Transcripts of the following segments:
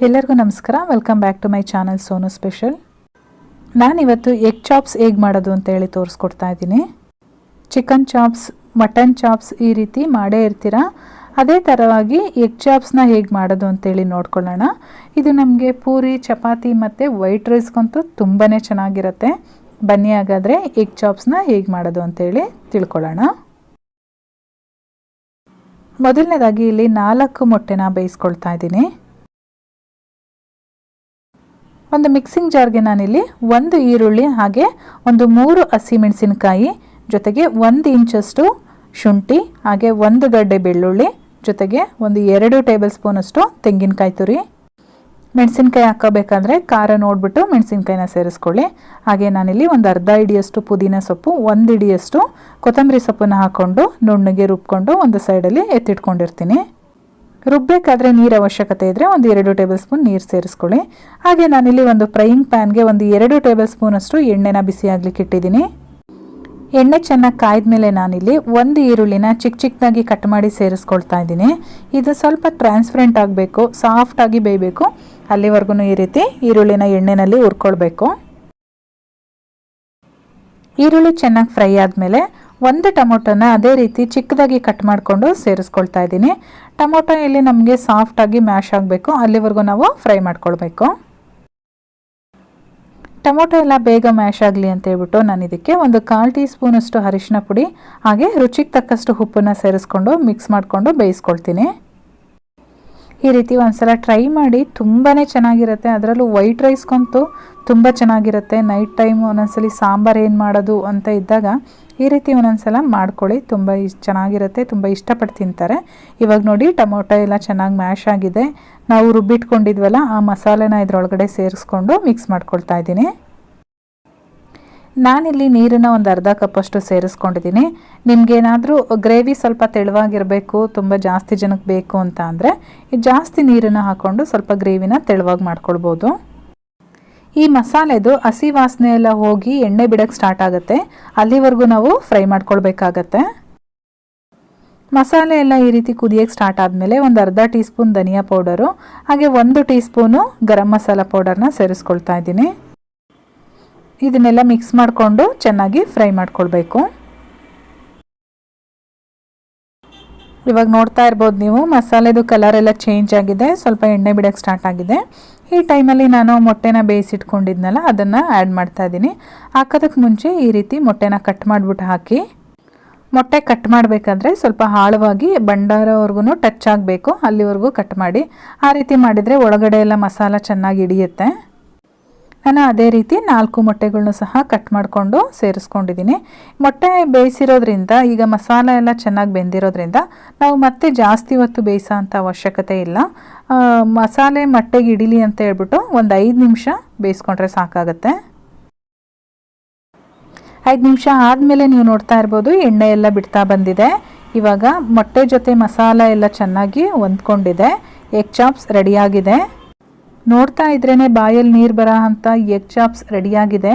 ಎಲ್ಲರಿಗೂ ನಮಸ್ಕಾರ. Welcome back to my channel Sonu special. ನಾನಿವತ್ತು ಎಗ್ ಚಾಪ್ಸ್ ಹೇಗೆ ಮಾಡೋದು ಅಂತ ಹೇಳಿ ತೋರಿಸ್ಕೊಡ್ತಾ ಇದ್ದೀನಿ. ಚಿಕನ್ ಚಾಪ್ಸ್, ಮಟನ್ ಚಾಪ್ಸ್ ಈ ರೀತಿ ಮಾಡೇ ಇರ್ತೀರ. ಅದೇ ಥರವಾಗಿ ಎಗ್ ಚಾಪ್ಸ್ನ ಹೇಗೆ ಮಾಡೋದು ಅಂತೇಳಿ ನೋಡ್ಕೊಳ್ಳೋಣ. ಇದು ನಮಗೆ ಪೂರಿ, ಚಪಾತಿ ಮತ್ತು ವೈಟ್ ರೈಸ್ಗಂತೂ ತುಂಬಾ ಚೆನ್ನಾಗಿರುತ್ತೆ. ಬನ್ನಿ ಹಾಗಾದರೆ ಎಗ್ ಚಾಪ್ಸ್ನ ಹೇಗೆ ಮಾಡೋದು ಅಂತೇಳಿ ತಿಳ್ಕೊಳ್ಳೋಣ. ಮೊದಲನೇದಾಗಿ ಇಲ್ಲಿ 4 ಮೊಟ್ಟೆನ ಬೇಯಿಸ್ಕೊಳ್ತಾ ಇದ್ದೀನಿ. ಒಂದು ಮಿಕ್ಸಿಂಗ್ ಜಾರ್ಗೆ ನಾನಿಲ್ಲಿ 1 ಈರುಳ್ಳಿ ಹಾಗೆ ಒಂದು 3 ಹಸಿಮೆಣಸಿನಕಾಯಿ ಜೊತೆಗೆ 1 ಇಂಚಷ್ಟು ಶುಂಠಿ ಹಾಗೆ 1 ಗಡ್ಡೆ ಬೆಳ್ಳುಳ್ಳಿ ಜೊತೆಗೆ ಒಂದು 2 ಟೇಬಲ್ ಸ್ಪೂನಷ್ಟು ತೆಂಗಿನಕಾಯಿ ತುರಿ. ಮೆಣಸಿನ್ಕಾಯಿ ಹಾಕೋಬೇಕಾದ್ರೆ ಖಾರ ನೋಡಿಬಿಟ್ಟು ಮೆಣಸಿನ್ಕಾಯಿನ ಸೇರಿಸ್ಕೊಳ್ಳಿ. ಹಾಗೆ ನಾನಿಲ್ಲಿ ಒಂದು ಅರ್ಧ ಹಿಡಿಯಷ್ಟು ಪುದೀನ ಸೊಪ್ಪು, 1 ಹಿಡಿಯಷ್ಟು ಕೊತ್ತಂಬರಿ ಸೊಪ್ಪನ್ನು ಹಾಕ್ಕೊಂಡು ನುಣ್ಣಗೆ ರುಬ್ಕೊಂಡು ಒಂದು ಸೈಡಲ್ಲಿ ಎತ್ತಿಟ್ಕೊಂಡಿರ್ತೀನಿ. ರುಬ್ಬಬೇಕಾದ್ರೆ ನೀರು ಅವಶ್ಯಕತೆ ಇದ್ದರೆ ಒಂದು 2 ಟೇಬಲ್ ಸ್ಪೂನ್ ನೀರು ಸೇರಿಸ್ಕೊಳ್ಳಿ. ಹಾಗೆ ನಾನಿಲ್ಲಿ ಒಂದು ಫ್ರೈಯಿಂಗ್ ಪ್ಯಾನ್ಗೆ ಒಂದು 2 ಟೇಬಲ್ ಸ್ಪೂನಷ್ಟು ಎಣ್ಣೆನ ಬಿಸಿ ಆಗಲಿಕ್ಕೆ ಇಟ್ಟಿದ್ದೀನಿ. ಎಣ್ಣೆ ಚೆನ್ನಾಗಿ ಕಾಯ್ದ ಮೇಲೆ ನಾನಿಲ್ಲಿ 1 ಈರುಳ್ಳಿನ ಚಿಕ್ಕದಾಗಿ ಕಟ್ ಮಾಡಿ ಸೇರಿಸ್ಕೊಳ್ತಾ ಇದ್ದೀನಿ. ಇದು ಸ್ವಲ್ಪ ಟ್ರಾನ್ಸ್ಪರೆಂಟ್ ಆಗಬೇಕು, ಸಾಫ್ಟಾಗಿ ಬೇಯಬೇಕು. ಅಲ್ಲಿವರೆಗೂ ಈ ರೀತಿ ಈರುಳ್ಳಿನ ಎಣ್ಣೆಯಲ್ಲಿ ಹುರ್ಕೊಳ್ಬೇಕು. ಈರುಳ್ಳಿ ಚೆನ್ನಾಗಿ ಫ್ರೈ ಆದಮೇಲೆ 1 ಟೊಮೊಟೊನ ಅದೇ ರೀತಿ ಚಿಕ್ಕದಾಗಿ ಕಟ್ ಮಾಡಿಕೊಂಡು ಸೇರಿಸ್ಕೊಳ್ತಾ ಇದ್ದೀನಿ. ಟೊಮೊಟೊ ಇಲ್ಲಿ ನಮಗೆ ಸಾಫ್ಟಾಗಿ ಮ್ಯಾಶ್ ಆಗಬೇಕು, ಅಲ್ಲಿವರೆಗೂ ನಾವು ಫ್ರೈ ಮಾಡ್ಕೊಳ್ಬೇಕು. ಟೊಮೊಟೊ ಎಲ್ಲ ಬೇಗ ಮ್ಯಾಶ್ ಆಗಲಿ ಅಂತ ಹೇಳ್ಬಿಟ್ಟು ನಾನು ಇದಕ್ಕೆ ಒಂದು 1/4 ಟೀ ಸ್ಪೂನಷ್ಟು ಅರಿಶಿನ ಪುಡಿ ಹಾಗೆ ರುಚಿಗೆ ತಕ್ಕಷ್ಟು ಉಪ್ಪನ್ನು ಸೇರಿಸ್ಕೊಂಡು ಮಿಕ್ಸ್ ಮಾಡಿಕೊಂಡು ಬೇಯಿಸ್ಕೊಳ್ತೀನಿ. ಈ ರೀತಿ ಒಂದ್ಸಲ ಟ್ರೈ ಮಾಡಿ, ತುಂಬಾ ಚೆನ್ನಾಗಿರುತ್ತೆ. ಅದರಲ್ಲೂ ವೈಟ್ ರೈಸ್ಗಂತೂ ತುಂಬ ಚೆನ್ನಾಗಿರುತ್ತೆ. ನೈಟ್ ಟೈಮು ಒಂದೊಂದ್ಸಲಿ ಸಾಂಬಾರು ಏನು ಮಾಡೋದು ಅಂತ ಇದ್ದಾಗ ಈ ರೀತಿ ಒಂದೊಂದ್ಸಲ ಮಾಡ್ಕೊಳ್ಳಿ, ತುಂಬ ಚೆನ್ನಾಗಿರುತ್ತೆ, ತುಂಬ ಇಷ್ಟಪಟ್ಟು ತಿಂತಾರೆ. ಇವಾಗ ನೋಡಿ ಟೊಮೊಟೊ ಎಲ್ಲ ಚೆನ್ನಾಗಿ ಮ್ಯಾಶ್ ಆಗಿದೆ. ನಾವು ರುಬ್ಬಿಟ್ಕೊಂಡಿದ್ವಲ್ಲ ಆ ಮಸಾಲೆನ ಇದರೊಳಗಡೆ ಸೇರಿಸ್ಕೊಂಡು ಮಿಕ್ಸ್ ಮಾಡ್ಕೊಳ್ತಾ ಇದ್ದೀನಿ. ನಾನಿಲ್ಲಿ ನೀರನ್ನು ಒಂದು ಅರ್ಧ ಕಪ್ಪಷ್ಟು ಸೇರಿಸ್ಕೊಂಡಿದ್ದೀನಿ. ನಿಮಗೇನಾದರೂ ಗ್ರೇವಿ ಸ್ವಲ್ಪ ತೆಳುವಾಗಿರಬೇಕು, ತುಂಬ ಜಾಸ್ತಿ ಜನಕ್ಕೆ ಬೇಕು ಅಂತ ಅಂದರೆ ಜಾಸ್ತಿ ನೀರನ್ನು ಹಾಕ್ಕೊಂಡು ಸ್ವಲ್ಪ ಗ್ರೇವಿನ ತೆಳುವಾಗಿ ಮಾಡ್ಕೊಳ್ಬೋದು. ಈ ಮಸಾಲೆದು ಹಸಿ ವಾಸನೆ ಎಲ್ಲ ಹೋಗಿ ಎಣ್ಣೆ ಬಿಡೋಕ್ಕೆ ಸ್ಟಾರ್ಟ್ ಆಗುತ್ತೆ, ಅಲ್ಲಿವರೆಗೂ ನಾವು ಫ್ರೈ ಮಾಡ್ಕೊಳ್ಬೇಕಾಗತ್ತೆ. ಮಸಾಲೆ ಎಲ್ಲ ಈ ರೀತಿ ಕುದಿಯೋಕ್ಕೆ ಸ್ಟಾರ್ಟ್ ಆದಮೇಲೆ ಒಂದು ಅರ್ಧ ಟೀ ಸ್ಪೂನ್ ಧನಿಯಾ ಪೌಡರು ಹಾಗೆ 1 ಟೀ ಸ್ಪೂನು ಗರಂ ಮಸಾಲ ಪೌಡರ್ನ ಸೇರಿಸ್ಕೊಳ್ತಾ ಇದ್ದೀನಿ. ಇದನ್ನೆಲ್ಲ ಮಿಕ್ಸ್ ಮಾಡಿಕೊಂಡು ಚೆನ್ನಾಗಿ ಫ್ರೈ ಮಾಡ್ಕೊಳ್ಬೇಕು. ಇವಾಗ ನೋಡ್ತಾ ಇರ್ಬೋದು ನೀವು, ಮಸಾಲೆದು ಕಲರ್ ಎಲ್ಲ ಚೇಂಜ್ ಆಗಿದೆ, ಸ್ವಲ್ಪ ಎಣ್ಣೆ ಬಿಡೋಕ್ಕೆ ಸ್ಟಾರ್ಟ್ ಆಗಿದೆ. ಈ ಟೈಮಲ್ಲಿ ನಾನು ಮೊಟ್ಟೆನ ಬೇಯಿಸಿಟ್ಕೊಂಡಿದ್ನಲ್ಲ ಅದನ್ನು ಆ್ಯಡ್ ಮಾಡ್ತಾ ಇದ್ದೀನಿ. ಹಾಕೋದಕ್ಕೆ ಮುಂಚೆ ಈ ರೀತಿ ಮೊಟ್ಟೆನ ಕಟ್ ಮಾಡಿಬಿಟ್ಟು ಹಾಕಿ. ಮೊಟ್ಟೆ ಕಟ್ ಮಾಡಬೇಕಾದ್ರೆ ಸ್ವಲ್ಪ ಆಳವಾಗಿ ಬಂಡಾರವರೆಗೂ ಟಚ್ ಆಗಬೇಕು, ಅಲ್ಲಿವರೆಗೂ ಕಟ್ ಮಾಡಿ. ಆ ರೀತಿ ಮಾಡಿದರೆ ಒಳಗಡೆ ಎಲ್ಲ ಮಸಾಲ ಚೆನ್ನಾಗಿ ಹಿಡಿಯುತ್ತೆ. ನಾನು ಅದೇ ರೀತಿ 4 ಮೊಟ್ಟೆಗಳನ್ನೂ ಸಹ ಕಟ್ ಮಾಡಿಕೊಂಡು ಸೇರಿಸ್ಕೊಂಡಿದ್ದೀನಿ. ಮೊಟ್ಟೆ ಬೇಯಿಸಿರೋದ್ರಿಂದ ಈಗ ಮಸಾಲೆ ಎಲ್ಲ ಚೆನ್ನಾಗಿ ಬೆಂದಿರೋದ್ರಿಂದ ನಾವು ಮತ್ತೆ ಜಾಸ್ತಿ ಹೊತ್ತು ಬೇಯಿಸೋ ಅಂಥ ಅವಶ್ಯಕತೆ ಇಲ್ಲ. ಮಸಾಲೆ ಮೊಟ್ಟೆಗೆ ಹಿಡಿಲಿ ಅಂತ ಹೇಳ್ಬಿಟ್ಟು ಒಂದು 5 ನಿಮಿಷ ಬೇಯಿಸ್ಕೊಂಡ್ರೆ ಸಾಕಾಗುತ್ತೆ. 5 ನಿಮಿಷ ಆದಮೇಲೆ ನೀವು ನೋಡ್ತಾ ಇರ್ಬೋದು ಎಣ್ಣೆ ಎಲ್ಲ ಬಿಡ್ತಾ ಬಂದಿದೆ. ಇವಾಗ ಮೊಟ್ಟೆ ಜೊತೆ ಮಸಾಲ ಎಲ್ಲ ಚೆನ್ನಾಗಿ ಹೊಂದ್ಕೊಂಡಿದೆ. ಎಗ್ ಚಾಪ್ಸ್ ರೆಡಿಯಾಗಿದೆ. ನೋಡ್ತಾ ಇದ್ರೇ ಬಾಯಲ್ಲಿ ನೀರು ಬರೋ ಅಂಥ ಎಗ್ ಚಾಪ್ಸ್ ರೆಡಿಯಾಗಿದೆ.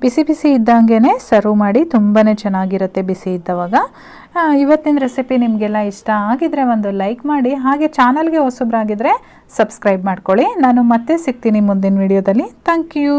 ಬಿಸಿ ಬಿಸಿ ಇದ್ದಂಗೆ ಸರ್ವ್ ಮಾಡಿ, ತುಂಬಾ ಚೆನ್ನಾಗಿರುತ್ತೆ ಬಿಸಿ ಇದ್ದವಾಗ. ಇವತ್ತಿನ ರೆಸಿಪಿ ನಿಮಗೆಲ್ಲ ಇಷ್ಟ ಆಗಿದ್ರೆ ಒಂದು ಲೈಕ್ ಮಾಡಿ, ಹಾಗೆ ಚಾನಲ್ಗೆ ಹೊಸಬ್ರಾಗಿದ್ದರೆ ಸಬ್ಸ್ಕ್ರೈಬ್ ಮಾಡ್ಕೊಳ್ಳಿ. ನಾನು ಮತ್ತೆ ಸಿಗ್ತೀನಿ ಮುಂದಿನ ವಿಡಿಯೋದಲ್ಲಿ. Thank you.